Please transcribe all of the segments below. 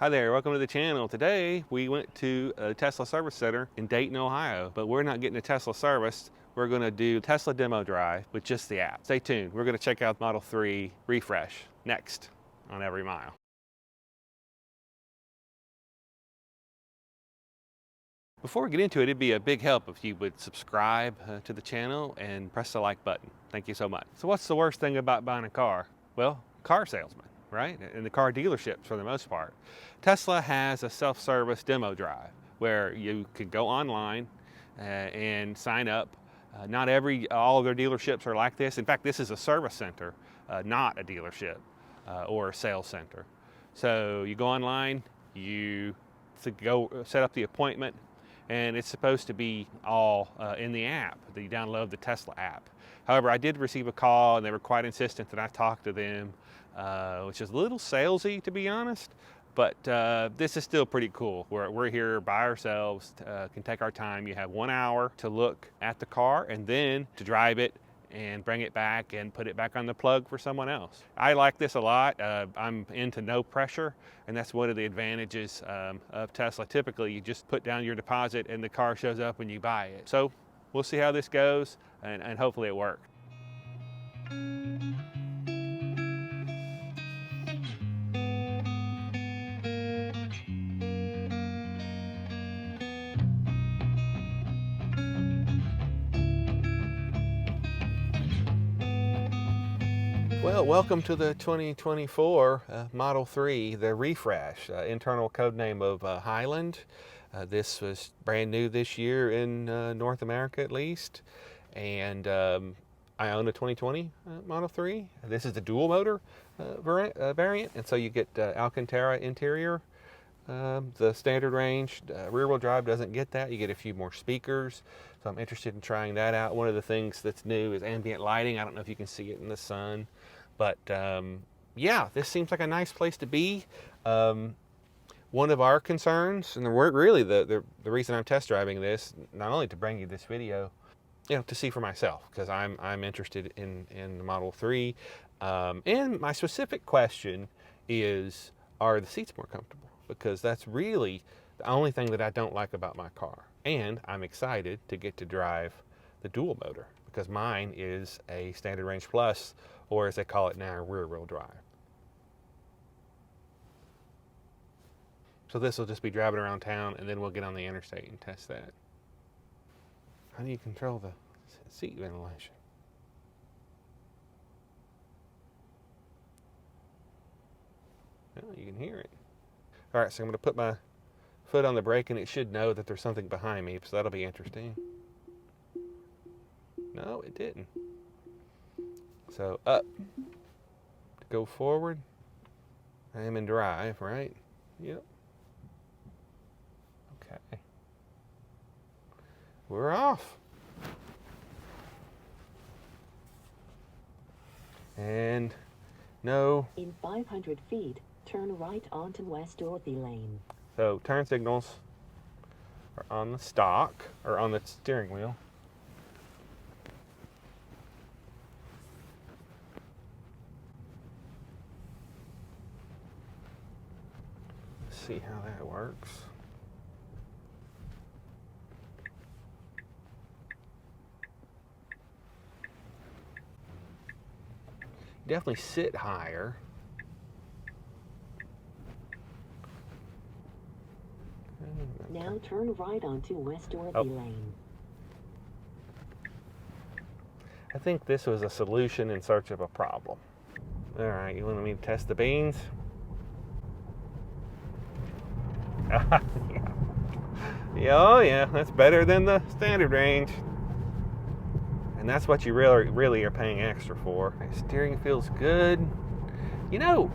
Hi there, welcome to the channel. Today we went to a Tesla service center in Dayton, Ohio, but we're not getting a Tesla service. We're going to do Tesla demo drive with just the app. Stay tuned. We're going to check out Model 3 refresh next on Every Mile. Before we get into it, it'd be a big help if you would subscribe to the channel and press the like button. Thank you so much. So what's the worst thing about buying a car? Well, car salesmen, right? And the car dealerships for the most part. Tesla has a self-service demo drive where you could go online and sign up. Not all of their dealerships are like this. In fact, this is a service center, not a dealership or a sales center. So you go online, you go set up the appointment, and it's supposed to be all in the app, that you download the Tesla app. However, I did receive a call and they were quite insistent that I talk to them, which is a little salesy, to be honest, but this is still pretty cool. We're here by ourselves, can take our time. You have 1 hour to look at the car and then to drive it and bring it back and put it back on the plug for someone else. I like this a lot. I'm into no pressure, and that's one of the advantages of Tesla. Typically, you just put down your deposit and the car shows up when you buy it. So we'll see how this goes, and hopefully it works. Well, welcome to the 2024 Model 3, the refresh, internal code name of Highland. This was brand new this year in North America at least, and I own a 2020 Model 3. This is the dual motor variant, and so you get Alcantara interior. The standard range rear wheel drive doesn't get that. You get a few more speakers, so I'm interested in trying that out. One of the things that's new is ambient lighting. I don't know if you can see it in the sun, but yeah, this seems like a nice place to be. One of our concerns, and really the reason I'm test driving this, not only to bring you this video, to see for myself, because I'm interested in the Model 3. And my specific question is, are the seats more comfortable? Because that's really the only thing that I don't like about my car. And I'm excited to get to drive the dual motor, because mine is a standard range plus, or as they call it now, rear wheel drive. So this will just be driving around town, and then we'll get on the interstate and test that. How do you control the seat ventilation? Oh, you can hear it. All right, so I'm going to put my foot on the brake, and it should know that there's something behind me, so that'll be interesting. No, it didn't. So up to go forward. I am in drive, right? Yep. Okay. We're off. And no. In 500 feet, turn right onto West Dorothy Lane. So turn signals are on the stock, or on the steering wheel. Let's see how that works. Definitely sit higher. Now turn right onto West Dorothy Lane. I think this was a solution in search of a problem. All right, you want me to test the beans? Yeah, oh yeah, that's better than the standard range. And that's what you really are paying extra for. Steering feels good. You know,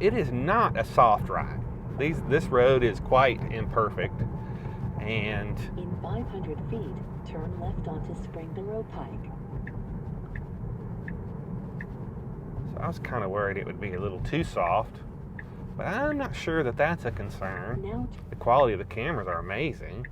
it is not a soft ride. This road is quite imperfect. And in 500 feet, turn left onto Springboro Pike. So I was kind of worried it would be a little too soft, but I'm not sure that that's a concern. Now the quality of the cameras are amazing.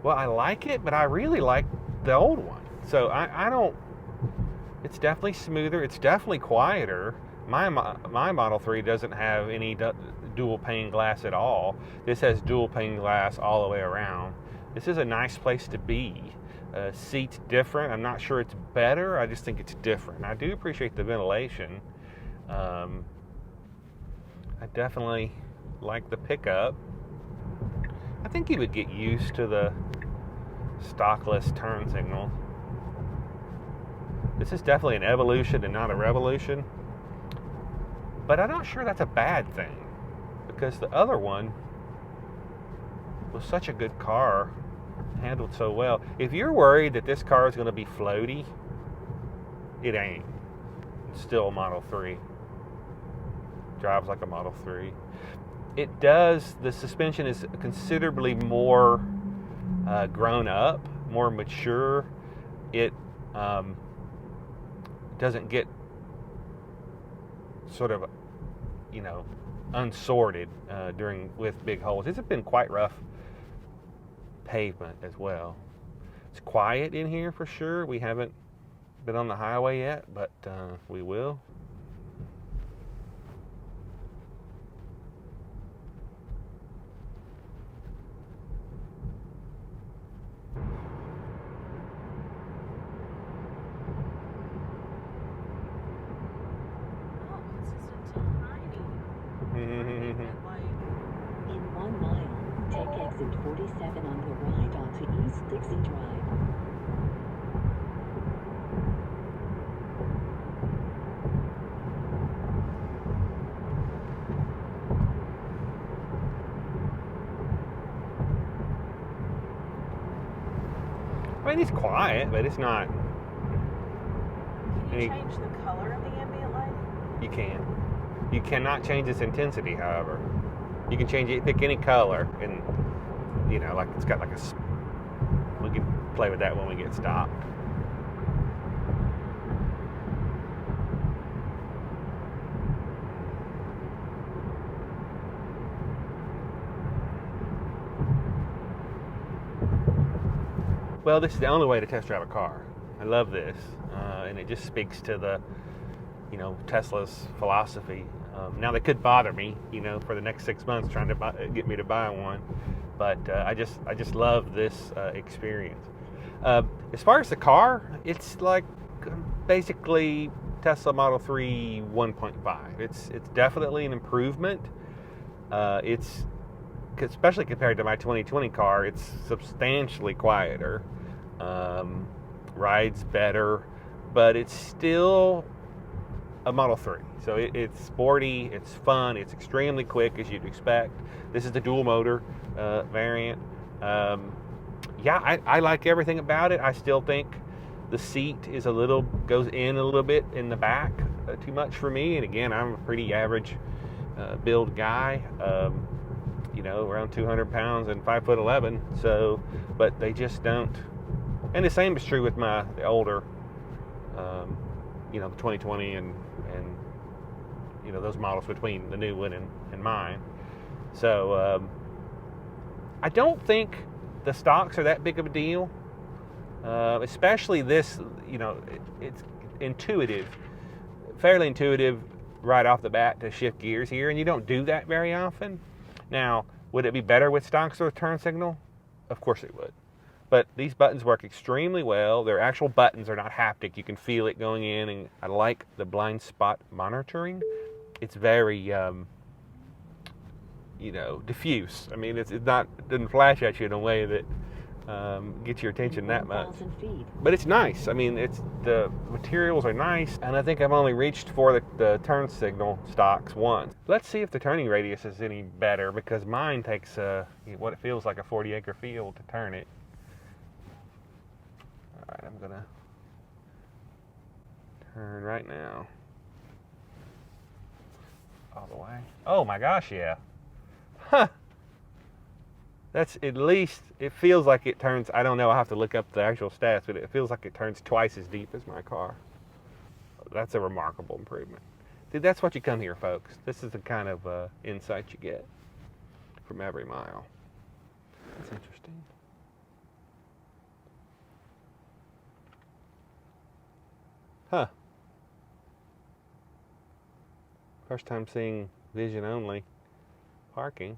Well, I like it, but I really like the old one. So I don't. It's definitely smoother. It's definitely quieter. My Model 3 doesn't have any dual pane glass at all. This has dual pane glass all the way around. This is a nice place to be. Seat's different. I'm not sure it's better. I just think it's different. I do appreciate the ventilation. I definitely like the pickup. I think you would get used to the stockless turn signal. This is definitely an evolution and not a revolution. But I'm not sure that's a bad thing, because the other one was such a good car, handled so well. If you're worried that this car is going to be floaty, it ain't. It's still a Model 3. Drives like a Model 3. It does, the suspension is considerably more grown up, more mature. It doesn't get sort of, unsorted with big holes. It's been quite rough pavement as well. It's quiet in here for sure. We haven't been on the highway yet, but we will. In 1 mile, take exit 47 on the right onto East Dixie Drive. I mean, it's quiet, but it's not. Can you change the color of the ambient lighting? You can. You cannot change its intensity, however. You can change it, pick any color, and like it's got like a. We can play with that when we get stopped. Well, this is the only way to test drive a car. I love this, and it just speaks to the, Tesla's philosophy. Now they could bother me, for the next 6 months trying to get me to buy one, but I just love this experience. As far as the car, it's like basically Tesla Model 3 1.5. It's definitely an improvement. It's especially compared to my 2020 car, it's substantially quieter. Rides better, but it's still a Model 3. So it's sporty, it's fun, it's extremely quick as you'd expect. This is the dual motor variant. I like everything about it. I still think the seat is goes in a little bit in the back, too much for me. And again, I'm a pretty average build guy, around 200 pounds and 5'11". So, but they just don't. And the same is true with the older, the 2020 and those models between the new one and mine. So I don't think the stocks are that big of a deal, especially this. It's intuitive, fairly intuitive right off the bat to shift gears here, and you don't do that very often. Now, would it be better with stocks or turn signal? Of course it would. But these buttons work extremely well. They're actual buttons. They're not haptic. You can feel it going in. And I like the blind spot monitoring. It's very, diffuse. I mean, it doesn't flash at you in a way that gets your attention that much. But it's nice. I mean, the materials are nice. And I think I've only reached for the turn signal stocks once. Let's see if the turning radius is any better, because mine takes what it feels like a 40-acre field to turn it. All right, I'm gonna turn right now. All the way. Oh my gosh, yeah. Huh. That's at least, it feels like it turns, I don't know, I'll have to look up the actual stats, but it feels like it turns twice as deep as my car. That's a remarkable improvement. Dude, that's what you come here, folks. This is the kind of insight you get from every mile. That's interesting. Huh. First time seeing vision only parking.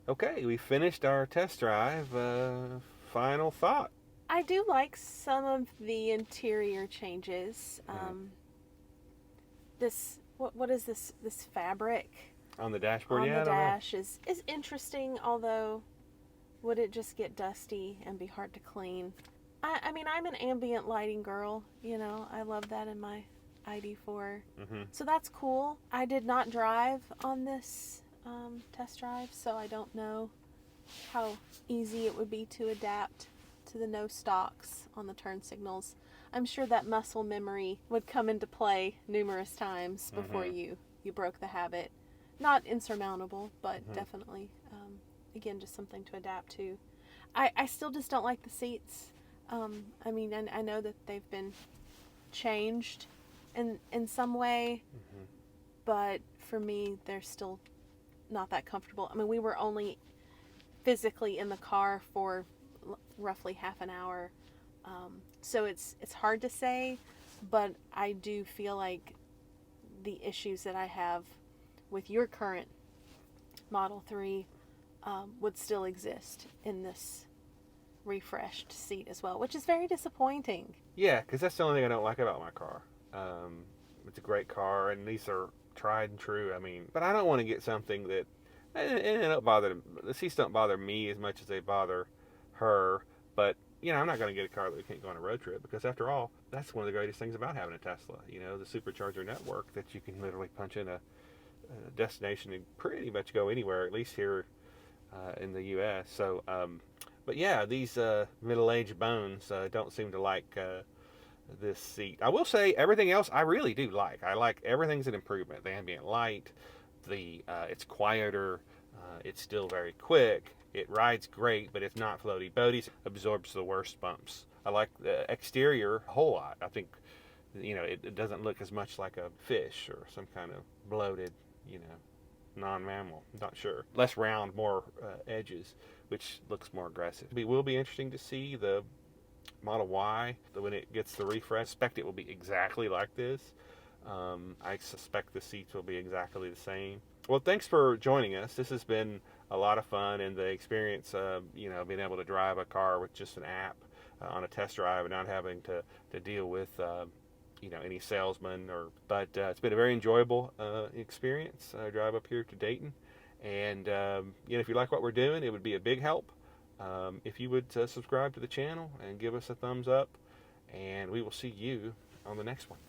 Okay, we finished our test drive. Final thought. I do like some of the interior changes. This what is this fabric On the dashboard, on yeah, the I don't know. dash is interesting, although would it just get dusty and be hard to clean? I mean, I'm an ambient lighting girl, you know. I love that in my ID4. So that's cool. I did not drive on this test drive, so I don't know how easy it would be to adapt to the no stocks on the turn signals. I'm sure that muscle memory would come into play numerous times before you broke the habit. Not insurmountable, but definitely, again, just something to adapt to. I still just don't like the seats. I mean, I know that they've been changed in some way, but for me, they're still not that comfortable. I mean, we were only physically in the car for roughly half an hour, so it's hard to say, but I do feel like the issues that I have with your current Model 3 would still exist in this refreshed seat as well, which is very disappointing. Yeah, because that's the only thing I don't like about my car. It's a great car, and these are tried and true. I mean, but I don't want to get something that, and it don't bother, the seats don't bother me as much as they bother her. But you know, I'm not going to get a car that we can't go on a road trip, because after all, that's one of the greatest things about having a Tesla. You know, the supercharger network, that you can literally punch in a destination and pretty much go anywhere, at least here in the U.S. So, but yeah, these middle-aged bones don't seem to like this seat. I will say everything else I really do like. I like everything's an improvement. The ambient light, it's quieter, it's still very quick. It rides great, but it's not floaty boaty. Absorbs the worst bumps. I like the exterior a whole lot. I think, you know, it doesn't look as much like a fish or some kind of bloated, you know, non-mammal. Not sure. Less round, more edges, which looks more aggressive. It will be interesting to see the Model Y when it gets the refresh. I suspect it will be exactly like this. I suspect the seats will be exactly the same. Well, thanks for joining us. This has been a lot of fun, and the experience of, you know, being able to drive a car with just an app on a test drive and not having to deal with you know, any salesman. But it's been a very enjoyable experience. Drive up here to Dayton, and you know, if you like what we're doing, it would be a big help if you would subscribe to the channel and give us a thumbs up, and we will see you on the next one.